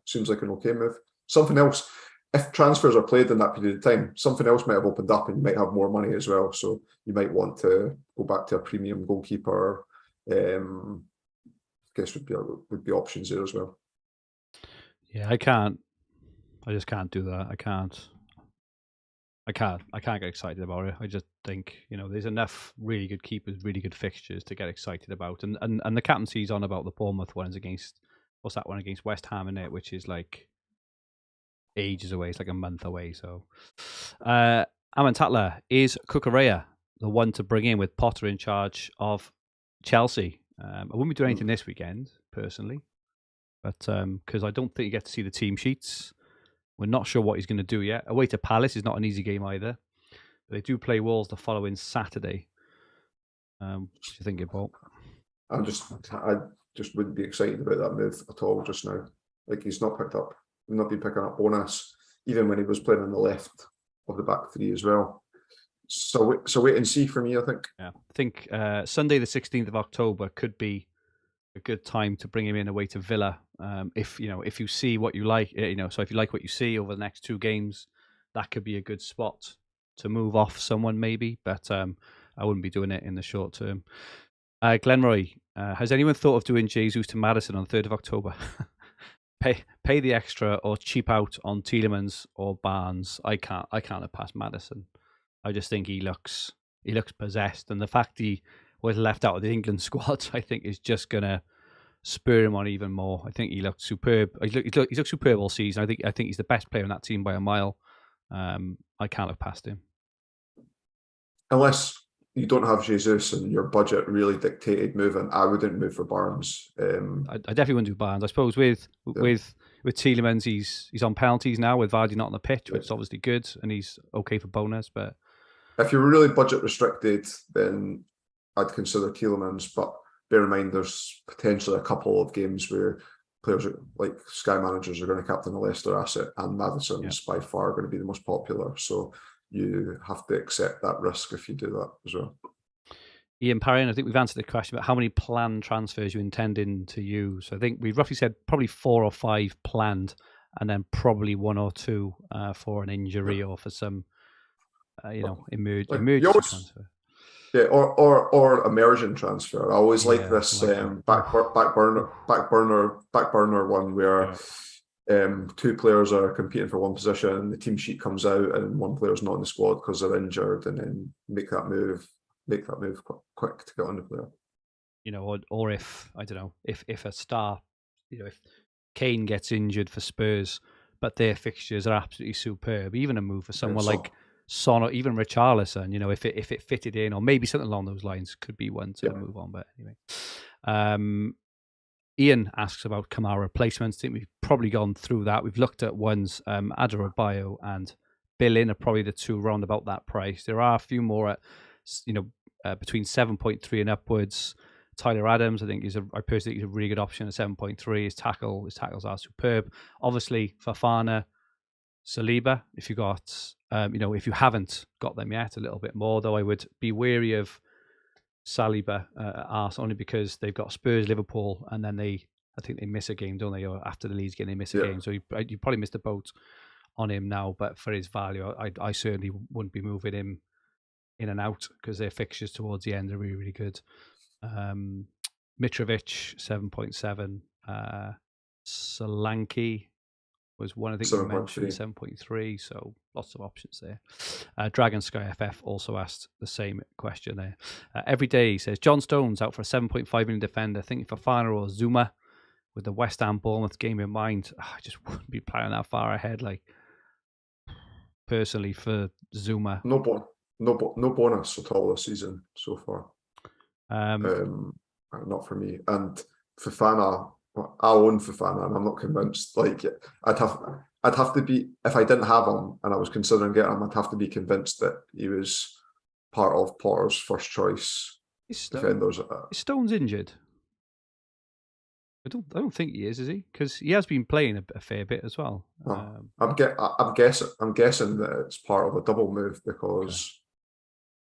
okay move. Something else, if transfers are played in that period of time, something else might have opened up, and you might have more money as well. So you might want to go back to a premium goalkeeper. I guess would be options there as well. Yeah, I just can't do that. I can't get excited about it. I just think, there's enough really good keepers, really good fixtures to get excited about. And the captaincy's on about the Bournemouth ones against, what's that one against West Ham in it, which is like ages away. It's like a month away. So, Aman Tatler, is Cucurella the one to bring in with Potter in charge of Chelsea? I wouldn't be doing anything this weekend, personally. But because I don't think you get to see the team sheets. We're not sure what he's going to do yet. Away to Palace is not an easy game either. But they do play Wolves the following Saturday. What do you think, Paul? I just wouldn't be excited about that move at all just now. Like, he's not been picking up bonus, even when he was playing on the left of the back three as well. So wait and see for me, I think. Yeah, I think Sunday the 16th of October could be a good time to bring him in away to Villa. If you see what you like, so if you like what you see over the next 2 games, that could be a good spot to move off someone maybe. But I wouldn't be doing it in the short term. Glenroy, has anyone thought of doing Jesus to Maddison on the 3rd of October? pay the extra or cheap out on Tielemans or Barnes. I can't have passed Maddison. I just think he looks possessed, and the fact he was left out of the England squad, I think, is just gonna spur him on even more. I think he looked superb. He's looked superb all season. I think he's the best player in that team by a mile. I can't have passed him. Unless you don't have Jesus and your budget really dictated moving, I wouldn't move for Barnes. I definitely wouldn't do Barnes. I suppose with Tielemans, he's on penalties now with Vardy not on the pitch, which is obviously good, and he's okay for bonus. But if you're really budget restricted, then I'd consider Tielemans, but bear in mind there's potentially a couple of games where players like Sky managers are going to captain a Leicester asset, and Maddison's by far going to be the most popular. So you have to accept that risk if you do that as well. Ian Parry, I think we've answered the question about how many planned transfers you're intending to use. I think we've roughly said probably 4 or 5 planned, and then probably 1 or 2 for an injury or for some, emergency transfer. Yeah, or immersion transfer. I always like this back burner one where two players are competing for one position, the team sheet comes out, and one player's not in the squad because they're injured, and then make that move quick to get on the player. Or if I don't know, if a star, if Kane gets injured for Spurs, but their fixtures are absolutely superb, even a move for someone like Son or even Richarlison, if it fitted in, or maybe something along those lines could be one to move on. But anyway, Ian asks about Kamara replacements. I think we've probably gone through that. We've looked at ones, Adebayo and Billin are probably the two round about that price. There are a few more at, between 7.3 and upwards. Tyler Adams, I personally think he's a really good option at 7.3. His tackles are superb. Obviously, Fofana, Saliba, if you got, if you haven't got them yet, a little bit more, though I would be wary of Saliba at Arsenal, only because they've got Spurs, Liverpool, and then I think they miss a game, don't they? Or after the Leeds game, they miss a game. So you probably missed the boat on him now, but for his value, I certainly wouldn't be moving him in and out because their fixtures towards the end are really, really good. Mitrovic, 7.7. Solanke was one, I think you mentioned, 7.3. So lots of options there. Dragon Sky FF also asked the same question there. Every day, he says, John Stones out for a 7.5 million defender. Thinking for Fofana or Zuma with the West Ham Bournemouth game in mind. I just wouldn't be planning that far ahead. Like, personally, for Zuma. No bonus at all this season so far. Not for me. And Fofana, I own Fofana, and I'm not convinced. Like, I'd have to be, if I didn't have him and I was considering getting him, I'd have to be convinced that he was part of Potter's first choice defenders. Is Stones injured? I don't think he is he? Because he has been playing a fair bit as well. I'm guessing that it's part of a double move, because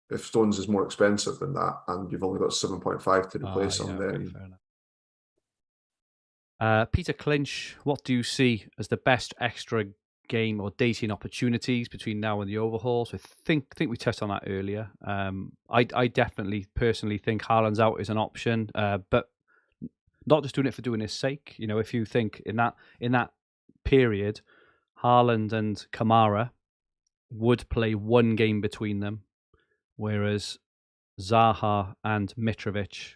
if Stones is more expensive than that, and you've only got 7.5 to replace him, then. Fair enough. Peter Clinch, what do you see as the best extra game or dating opportunities between now and the overhaul? So I think we touched on that earlier. I definitely personally think Haaland's out is an option, but not just doing it for doing his sake. If you think in that period, Haaland and Kamara would play one game between them, whereas Zaha and Mitrovic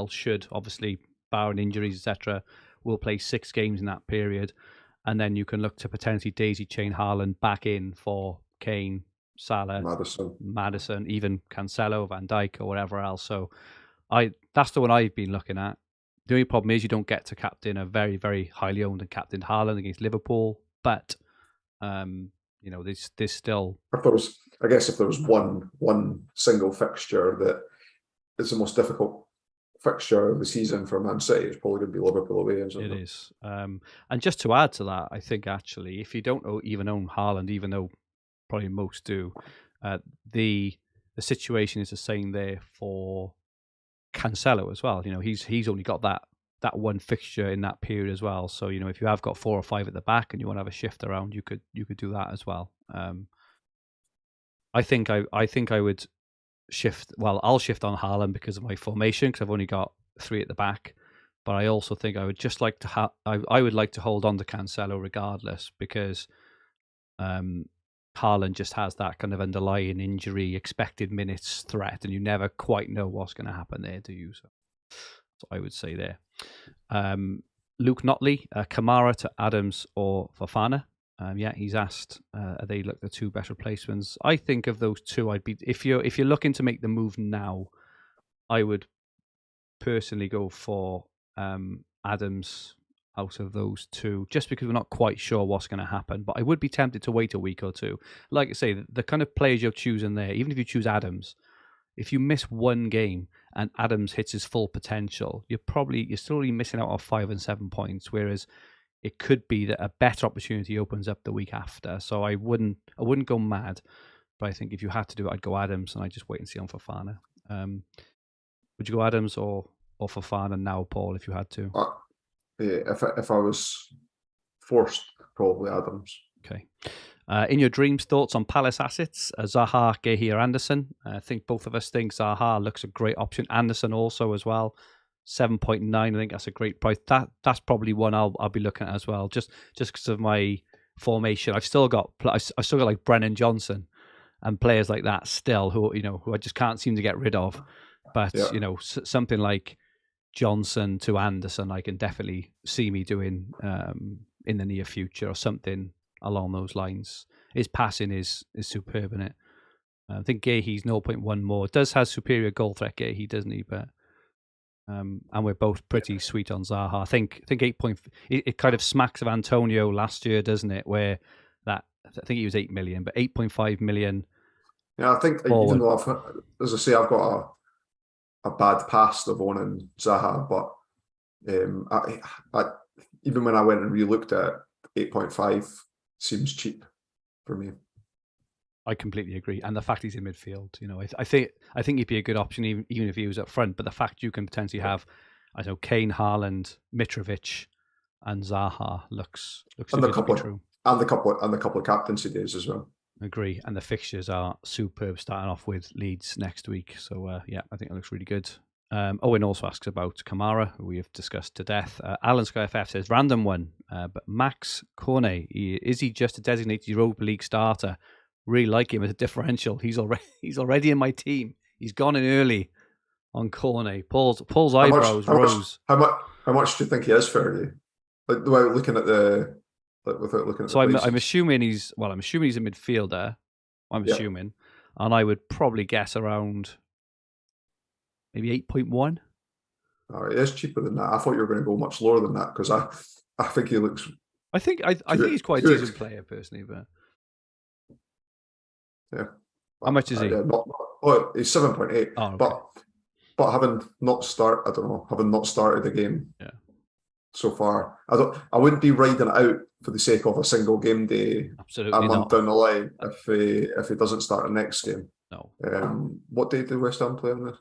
should obviously, barring injuries, etc., will play 6 games in that period, and then you can look to potentially daisy chain Haaland back in for Kane, Salah, Maddison, even Cancelo, Van Dijk, or whatever else. So that's the one I've been looking at. The only problem is you don't get to captain a very, very highly owned and captained Haaland against Liverpool, but there's still. If there was one single fixture that is the most difficult fixture of the season for Man City, it's probably going to be Liverpool away. It is. And just to add to that, I think actually, if you don't even own Haaland, even though probably most do, the situation is the same there for Cancelo as well. He's only got that one fixture in that period as well. So if you have got 4 or 5 at the back and you want to have a shift around, you could do that as well. I think I would shift. Well, I'll shift on Haaland because of my formation, because I've only got 3 at the back. But I also think I would just like to I would like to hold on to Cancelo regardless, because Haaland just has that kind of underlying injury, expected minutes threat, and you never quite know what's going to happen there, do you? So that's what I would say there. Luke Notley, Kamara to Adams or Fofana? He's asked, are they the 2 best replacements? I think of those 2, I'd be, if you're looking to make the move now, I would personally go for Adams out of those 2, just because we're not quite sure what's going to happen. But I would be tempted to wait a week or 2. Like I say, the kind of players you're choosing there, even if you choose Adams, if you miss one game and Adams hits his full potential, you're still only missing out on 5 and 7 points, whereas it could be that a better opportunity opens up the week after. So I wouldn't go mad, but I think if you had to do it, I'd go Adams, and I'd just wait and see on Fofana. Would you go Adams or Fofana now, Paul, if you had to? If I was forced, probably Adams. Okay. In your dreams, thoughts on Palace assets? Zaha, Gehi or Anderson? I think both of us think Zaha looks a great option. Anderson also as well. 7.9. I think that's a great price. That's probably one I'll be looking at as well. Just because of my formation, I've still got like Brennan Johnson and players like that still who I just can't seem to get rid of. But something like Johnson to Anderson, I can definitely see me doing in the near future, or something along those lines. His passing is superb in it. I think Gahey's 0.1 more. It does have superior goal threat, Gahey, doesn't he? But and we're both pretty sweet on Zaha. I think 8 point. It kind of smacks of Antonio last year, doesn't it? Where I think he was 8 million, but 8.5 million. Yeah, I think forward. Even though as I say, I've got a bad past of owning Zaha, but I even when I went and re-looked at it, 8.5 seems cheap for me. I completely agree, and the fact he's in midfield, I think he'd be a good option even if he was up front. But the fact you can potentially have, I don't know, Kane, Haaland, Mitrovic, and Zaha looks and a couple true. And the couple of captaincy days as well. Agree, and the fixtures are superb. Starting off with Leeds next week, so I think it looks really good. Owen also asks about Kamara, who we have discussed to death. Alan SkyFF says random one, but Max Cornet, is he just a designated Europa League starter? Really like him as a differential. He's already in my team. He's gone in early on Cornet. Paul's eyebrows rose. How much do you think he is, Fergi? Like without looking at So I'm assuming he's a midfielder. I'm assuming, and I would probably guess around maybe 8.1. All right, it is cheaper than that. I thought you were going to go much lower than that because I think he looks. I think he's quite a decent player personally, but. Yeah. How much is he? He's 7.8. Oh, okay. But having not started the game so far, I wouldn't be riding it out for the sake of a single game day Absolutely a month down the line if he doesn't start the next game. No. What day do West Ham play on?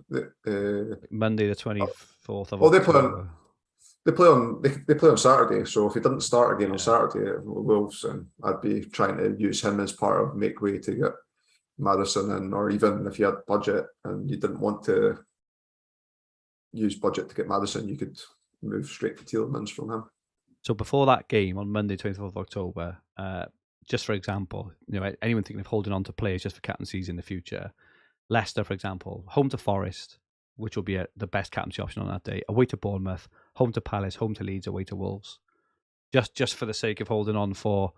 Monday the 24th of October. They play on Saturday, so if he didn't start a game on Saturday with Wolves, I'd be trying to use him as part of make way to get Maddison in, or even if you had budget and you didn't want to use budget to get Maddison, you could move straight to Tielemans from him. So before that game on Monday, 24th of October, just for example, anyone thinking of holding on to players just for captaincies in the future, Leicester, for example, home to Forest, which will be the best captaincy option on that day, away to Bournemouth, home to Palace, home to Leeds, away to Wolves. Just for the sake of holding on for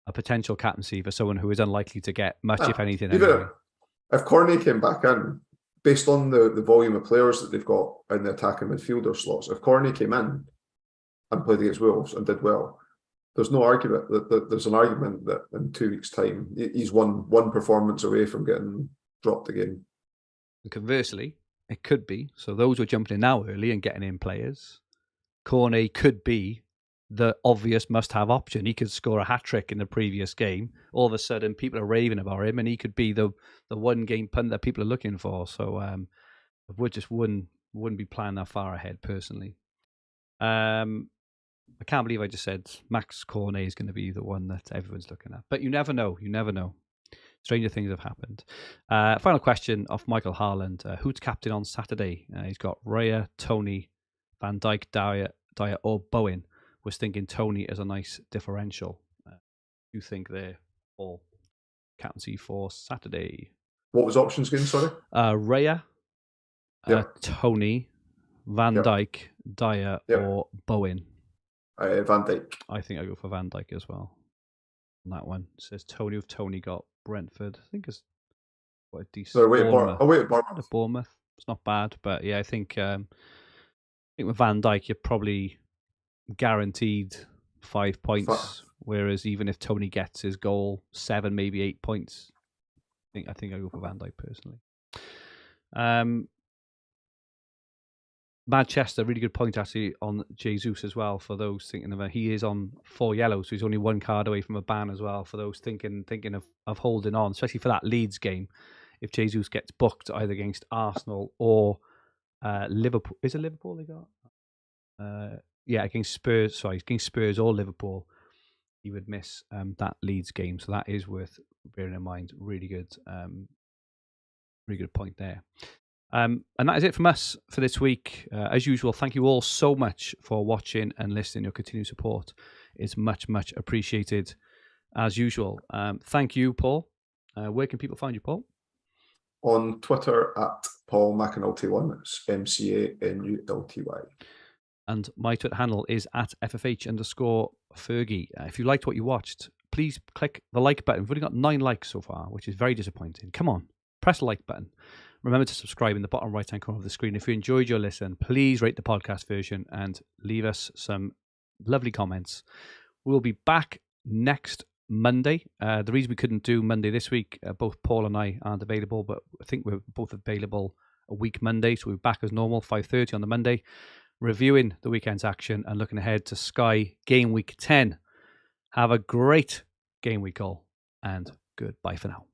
a potential captaincy for someone who is unlikely to get much, if anything. Even if Cornet came back in, based on the volume of players that they've got in the attacking midfielder slots, if Cornet came in and played against Wolves and did well, there's no argument that there's an argument that in 2 weeks' time he's one performance away from getting dropped again. And conversely, it could be, so those who are jumping in now early and getting in players, Cornet could be the obvious must-have option. He could score a hat-trick in the previous game. All of a sudden, people are raving about him, and he could be the one-game punt that people are looking for. So I wouldn't be planning that far ahead, personally. I can't believe I just said Max Cornet is going to be the one that everyone's looking at. But you never know. Stranger things have happened. Final question off Michael Harland. Who's captain on Saturday? He's got Raya, Tony, Van Dijk, Dyer, or Bowen. Was thinking Tony as a nice differential. You think there, Paul? Captaincy for Saturday. What was options again, sorry? Raya, Tony, Van Dijk, Dyer, or Bowen. Van Dijk. I think I go for Van Dijk as well. On that one, it says Tony. If Tony got Brentford, I think it's quite a decent. So Bournemouth. Bournemouth. It's not bad, but yeah, I think with Van Dijk, you're probably guaranteed 5 points. Whereas even if Tony gets his goal, 7, maybe 8 points. I think I go for Van Dijk personally. Manchester, really good point actually on Jesus as well. For those thinking of he is on 4 yellows, so he's only 1 card away from a ban as well. For those thinking of holding on, especially for that Leeds game, if Jesus gets booked either against Arsenal or Liverpool, is it Liverpool they got? Against Spurs. Sorry, against Spurs or Liverpool, he would miss that Leeds game. So that is worth bearing in mind. Really good point there. And that is it from us for this week. As usual, thank you all so much for watching and listening. Your continued support is much, much appreciated, as usual. Thank you, Paul. Where can people find you, Paul? On Twitter at Paul McAnulty1. It's MCANULTY. And my Twitter handle is at FFH_Fergi. If you liked what you watched, please click the like button. We've only got 9 likes so far, which is very disappointing. Come on, press the like button. Remember to subscribe in the bottom right-hand corner of the screen. If you enjoyed your listen, please rate the podcast version and leave us some lovely comments. We'll be back next Monday. The reason we couldn't do Monday this week, both Paul and I aren't available, but I think we're both available a week Monday, so we're back as normal, 5:30 on the Monday, reviewing the weekend's action and looking ahead to Sky Game Week 10. Have a great Game Week all, and goodbye for now.